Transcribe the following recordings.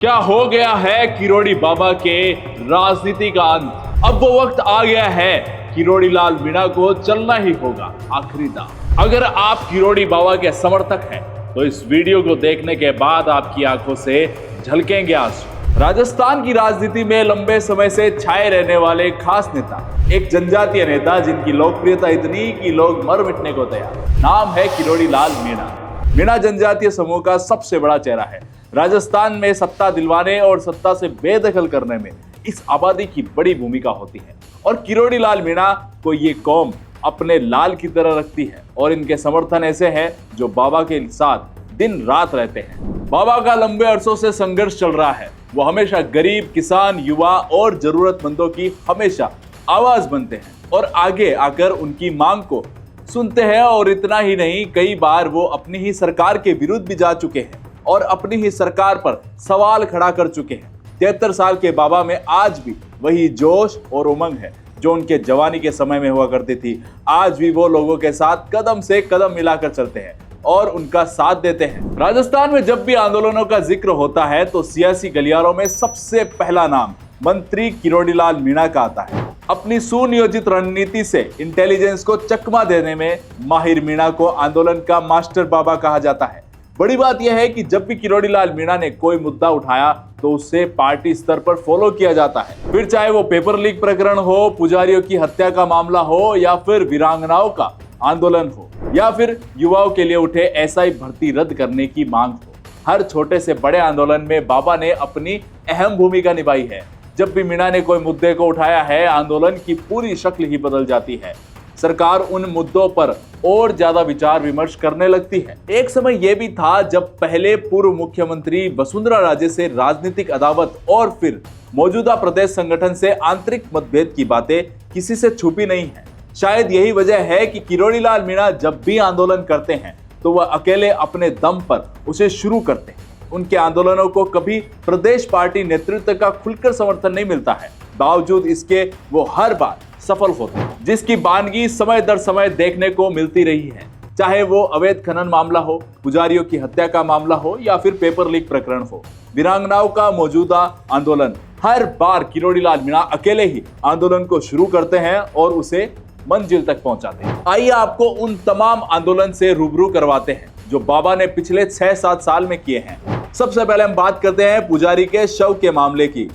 क्या हो गया है किरोड़ी बाबा के राजनीति का अंत। अब वो वक्त आ गया है किरोड़ी लाल मीणा को चलना ही होगा आखिरी दाव। अगर आप किरोड़ी बाबा के समर्थक हैं तो इस वीडियो को देखने के बाद आपकी आंखों से झलकेंगे आंसू। राजस्थान की राजनीति में लंबे समय से छाए रहने वाले खास नेता, एक जनजातीय नेता जिनकी लोकप्रियता इतनी कि लोग मर मिटने को तैयार। नाम है किरोड़ी लाल मीणा। मीणा जनजातीय समूह का सबसे बड़ा चेहरा है। राजस्थान में सत्ता दिलवाने और सत्ता से बेदखल करने में इस आबादी की बड़ी भूमिका होती है और किरोड़ी लाल मीणा को ये कौम अपने लाल की तरह रखती है और इनके समर्थन ऐसे हैं जो बाबा के साथ दिन रात रहते हैं। बाबा का लंबे अरसों से संघर्ष चल रहा है। वो हमेशा गरीब, किसान, युवा और जरूरतमंदों की हमेशा आवाज बनते हैं और आगे आकर उनकी मांग को सुनते हैं। और इतना ही नहीं, कई बार वो अपनी ही सरकार के विरुद्ध भी जा चुके हैं और अपनी ही सरकार पर सवाल खड़ा कर चुके हैं। 73 साल के बाबा में आज भी वही जोश और उमंग है जो उनके जवानी के समय में हुआ करती थी। आज भी वो लोगों के साथ कदम से कदम मिलाकर चलते हैं और उनका साथ देते हैं। राजस्थान में जब भी आंदोलनों का जिक्र होता है तो सियासी गलियारों में सबसे पहला नाम मंत्री किरोड़ी लाल मीणा का आता है। अपनी सुनियोजित रणनीति से इंटेलिजेंस को चकमा देने में माहिर मीणा को आंदोलन का मास्टर बाबा कहा जाता है। बड़ी बात यह है कि जब भी किरोड़ी लाल मीणा ने कोई मुद्दा उठाया तो उसे पार्टी स्तर पर फॉलो किया जाता है। फिर चाहे वो पेपर लीक प्रकरण हो, पुजारियों की हत्या का मामला हो, या फिर वीरांगनाओं का आंदोलन हो, या फिर युवाओं के लिए उठे एसआई भर्ती रद्द करने की मांग हो, हर छोटे से बड़े आंदोलन में बाबा ने अपनी अहम भूमिका निभाई है। जब भी मीणा ने कोई मुद्दे को उठाया है, आंदोलन की पूरी शक्ल ही बदल जाती है। सरकार उन मुद्दों पर और ज्यादा विचार विमर्श करने लगती है। एक समय यह भी था जब पहले पूर्व मुख्यमंत्री वसुंधरा राजे से राजनीतिक अदावत और फिर मौजूदा प्रदेश संगठन से आंतरिक मतभेद की बातें किसी से छुपी नहीं है। शायद यही वजह है कि किरोड़ी लाल मीणा जब भी आंदोलन करते हैं तो वह अकेले अपने दम पर उसे शुरू करते हैं। उनके आंदोलनों को कभी प्रदेश पार्टी नेतृत्व का खुलकर समर्थन नहीं मिलता है, बावजूद इसके वो हर बार सफल होते हैं, जिसकी बानगी समय दर समय देखने को मिलती रही है। चाहे वो अवैध खनन मामला हो, पुजारियों की हत्या का मामला हो, या फिर पेपर लीक प्रकरण हो, वीरांगनाओं का मौजूदा आंदोलन, हर बार किरोड़ी लाल मीणा अकेले ही आंदोलन को शुरू करते हैं और उसे मंजिल तक पहुंचाते हैं। आइए आपको उन तमाम आंदोलन से रूबरू करवाते हैं जो बाबा ने पिछले 6-7 साल में किए हैं। सबसे पहले हम बात करते हैं पुजारी के शव के मामले की।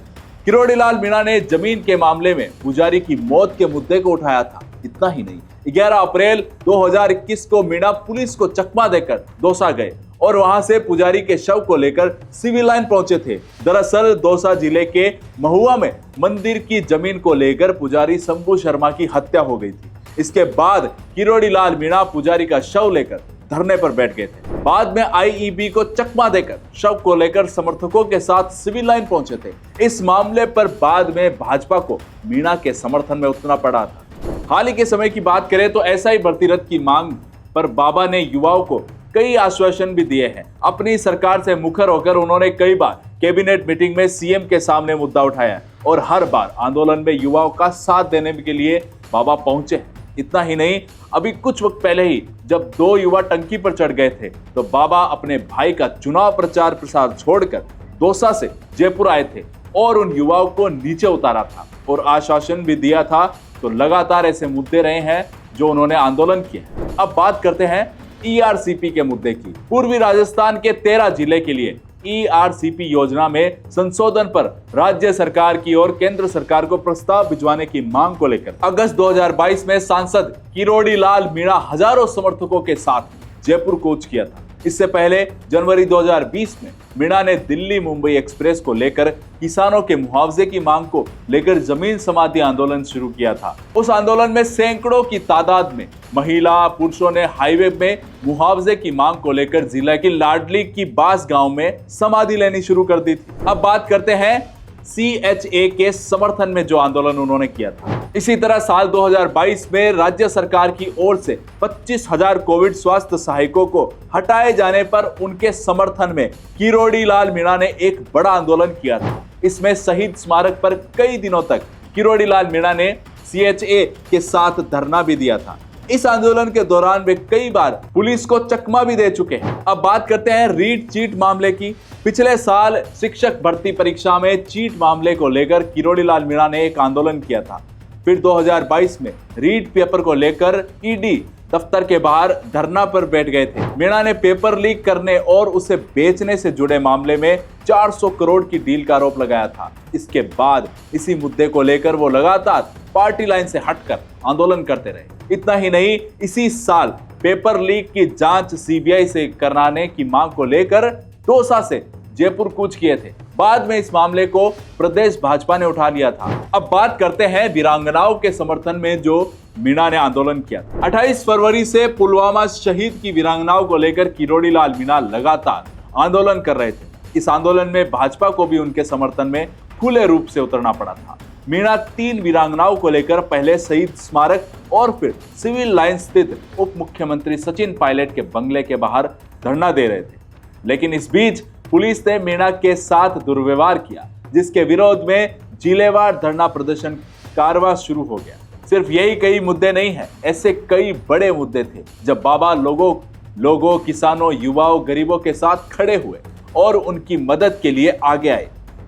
किरोड़ी लाल मीणा ने जमीन के मामले में पुजारी की मौत के मुद्दे को उठाया था। इतना ही नहीं, 11 अप्रैल 2021 को मीणा पुलिस को चकमा देकर दौसा गए और वहां से पुजारी के शव को लेकर सिविल लाइन पहुंचे थे। दरअसल दौसा जिले के महुआ में मंदिर की जमीन को लेकर पुजारी शंभू शर्मा की हत्या हो गई थी। इसके बाद किरोड़ी लाल मीणा पुजारी का शव लेकर धरने पर बैठ गए थे। बाद में आईईबी को चकमा देकर शव को लेकर समर्थकों के साथ सिविल लाइन पहुंचे थे। इस मामले पर बाद में भाजपा को मीणा के समर्थन में उतरना पड़ा था। हाल ही के समय की बात करें तो एसआई भर्ती रद्द की मांग पर बाबा ने युवाओं को कई आश्वासन भी दिए हैं। अपनी सरकार से मुखर होकर उन्होंने कई बार कैबिनेट मीटिंग में सीएम के सामने मुद्दा उठाया और हर बार आंदोलन में युवाओं का साथ देने के लिए बाबा पहुंचे हैं। इतना ही नहीं, अभी कुछ वक्त पहले ही जब 2 युवा टंकी पर चढ़ गए थे तो बाबा अपने भाई का चुनाव प्रचार प्रसार छोड़कर दौसा से जयपुर आए थे और उन युवाओं को नीचे उतारा था और आश्वासन भी दिया था। तो लगातार ऐसे मुद्दे रहे हैं जो उन्होंने आंदोलन किए। अब बात करते हैं ईआरसीपी के मुद्दे की। पूर्वी राजस्थान के 13 जिले के लिए ईआरसीपी योजना में संशोधन पर राज्य सरकार की और केंद्र सरकार को प्रस्ताव भिजवाने की मांग को लेकर अगस्त 2022 में सांसद किरोड़ी लाल मीणा हजारों समर्थकों के साथ जयपुर कूच किया था। इससे पहले जनवरी 2020 में मीणा ने दिल्ली मुंबई एक्सप्रेस को लेकर किसानों के मुआवजे की मांग को लेकर जमीन समाधि आंदोलन शुरू किया था। उस आंदोलन में सैकड़ों की तादाद में महिला पुरुषों ने हाईवे में मुआवजे की मांग को लेकर जिला की लाडली की बास गांव में समाधि लेनी शुरू कर दी थी। अब बात करते हैं सीएचए के समर्थन में जो आंदोलन उन्होंने किया था। इसी तरह साल 2022 में राज्य सरकार की ओर से 25,000 कोविड स्वास्थ्य सहायकों को हटाए जाने पर उनके समर्थन में किरोड़ी लाल मीणा ने एक बड़ा आंदोलन किया था। इसमें शहीद स्मारक पर कई दिनों तक किरोड़ी लाल मीणा ने सीएचए के साथ धरना भी दिया था। इस आंदोलन के दौरान वे कई बार पुलिस को चकमा भी दे चुके हैं। अब बात करते हैं रीट चीट मामले की। पिछले साल शिक्षक भर्ती परीक्षा में चीट मामले को लेकर किरोड़ी लाल मीणा ने एक आंदोलन किया था। फिर 2022 में रीट पेपर को लेकर ईडी दफ्तर के बाहर धरना पर बैठ गए थे। मीणा ने पेपर लीक करने और उसे बेचने से जुड़े मामले में 400 करोड़ की डील का आरोप लगाया था। इसके बाद इसी मुद्दे को लेकर वो लगातार पार्टी लाइन से हटकर आंदोलन करते रहे। इतना ही नहीं, इसी साल पेपर लीक की जांच सीबीआई से कराने की मांग को लेकर दौसा से जयपुर कूच किए थे। बाद में इस मामले को प्रदेश भाजपा ने उठा लिया था। अब बात करते हैं वीरांगनाओं के समर्थन में जो मीणा ने आंदोलन किया था। 28 फरवरी से पुलवामा शहीद की वीरांगनाओं को लेकर किरोड़ी लाल मीणा लगातार आंदोलन कर रहे थे। इस आंदोलन में भाजपा को भी उनके समर्थन में खुले रूप से उतरना पड़ा था। मीणा 3 वीरांगनाओं को लेकर पहले शहीद स्मारक और फिर सिविल लाइन स्थित उप मुख्यमंत्री सचिन पायलट के बंगले के बाहर धरना दे रहे थे। लेकिन इस बीच पुलिस ने मीणा के साथ दुर्व्यवहार किया, जिसके विरोध में जिलेवार धरना प्रदर्शन कारवां शुरू हो गया। सिर्फ यही कई मुद्दे नहीं है, ऐसे कई बड़े मुद्दे थे जब बाबा लोगों, किसानों, युवाओं, गरीबों के साथ खड़े हुए और उनकी मदद के लिए आगे आए।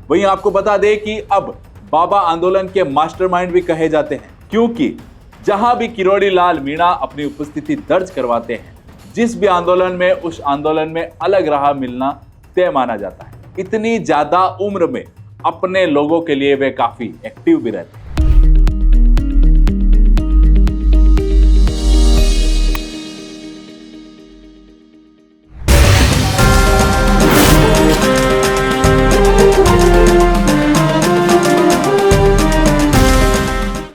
वहीं आपको बता दें कि अब बाबा आंदोलन के मास्टरमाइंड भी कहे जाते हैं, क्योंकि जहां भी किरोड़ी लाल मीणा अपनी उपस्थिति दर्ज करवाते हैं, जिस भी आंदोलन में उस आंदोलन में अलग राह मिलना तय माना जाता है। इतनी ज्यादा उम्र में अपने लोगों के लिए वे काफी एक्टिव भी रहते हैं।